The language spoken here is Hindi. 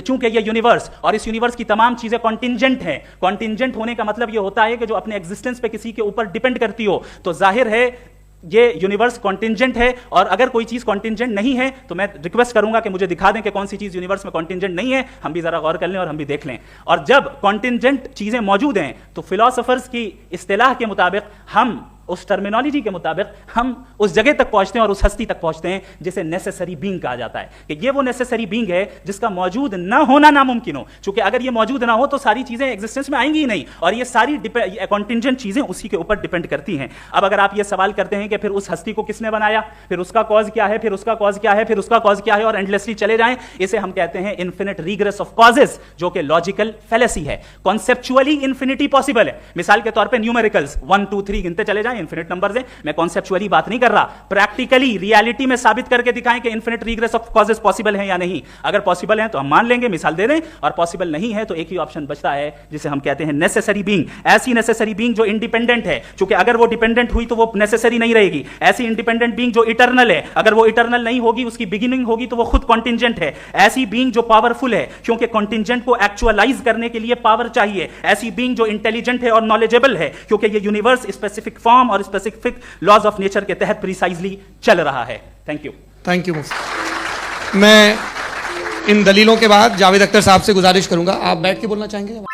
चूंकि ये यूनिवर्स और इस यूनिवर्स की तमाम चीजें कॉन्टिंजेंट हैं, कॉन्टिंजेंट होने का मतलब ये होता है कि जो अपने एग्जिस्टेंस पे किसी के ऊपर डिपेंड करती हो, तो जाहिर है ये यूनिवर्स कॉन्टिंजेंट है। और अगर कोई चीज कॉन्टिंजेंट नहीं है तो मैं रिक्वेस्ट करूंगा कि मुझे दिखा दें कि कौन सी चीज यूनिवर्स में कॉन्टिंजेंट नहीं है, हम भी जरा गौर कर लें और हम भी देख लें। और जब कॉन्टिंजेंट चीजें मौजूद हैं तो फिलोसोफर्स की इस्तिलाह के मुताबिक, हम उस टर्मिनोलॉजी के मुताबिक, हम उस जगह तक पहुंचते हैं और उस हस्ती तक पहुंचते हैं जिसे नेसेसरी बीइंग कहा जाता है, कि ये वो नेसेसरी बीइंग है जिसका मौजूद ना होना नामुमकिन हो। क्योंकि अगर ये मौजूद ना हो तो सारी चीजें एग्जिस्टेंस में आएंगी ही नहीं, और ये सारी कॉन्टिंजेंट चीजें उसी के ऊपर डिपेंड करती हैं। अब अगर आप ये सवाल करते हैं कि फिर उस हस्ती को किसने बनाया, फिर उसका कॉज क्या है, फिर उसका कॉज क्या है, फिर उसका कॉज क्या है, और एंडलेसली चले जाएं, इसे हम कहते हैं इन्फिनिट रिग्रेस ऑफ कॉजेस, जो कि लॉजिकल फेलेसी है। कॉन्सेप्चुअली इंफिनिटी पॉसिबल है। मिसाल के तौर पर न्यूमेरिकल्स 1 2 3 गिनते चले जाएं, इन्फिनिट नंबर्स हैं। मैं कॉन्सेप्चुअली बात नहीं कर रहा, प्रैक्टिकली रियलिटी में साबित करके दिखाएं कि infinite regress of causes possible है या नहीं। अगर पॉसिबल है तो हम मान लेंगे, मिसाल दे दें, और पॉसिबल नहीं है तो एक ही ऑप्शन बचता है जिसे हम कहते हैं नेसेसरी बीइंग। ऐसी नेसेसरी बीइंग जो इंडिपेंडेंट है, क्योंकि अगर वो डिपेंडेंट हुई तो वो नेसेसरी नहीं रहेगी। ऐसी इंडिपेंडेंट बीइंग जो इटर्नल है, अगर वो इटर्नल नहीं होगी, उसकी बिगिनिंग होगी तो वो खुद कॉन्टिंजेंट है। ऐसी बीइंग जो पावरफुल है, क्योंकि कॉन्टिंजेंट को एक्चुअलाइज करने के लिए पावर चाहिए। ऐसी बीइंग जो इंटेलिजेंट है और नॉलेजेबल है, क्योंकि ये यूनिवर्स स्पेसिफिक फॉर्म और स्पेसिफिक लॉज ऑफ नेचर के तहत प्रिसाइजली चल रहा है। Thank you. थैंक यू मुफ्ती। मैं इन दलीलों के बाद जावेद अख्तर साहब से गुजारिश करूंगा, आप बैठ के बोलना चाहेंगे?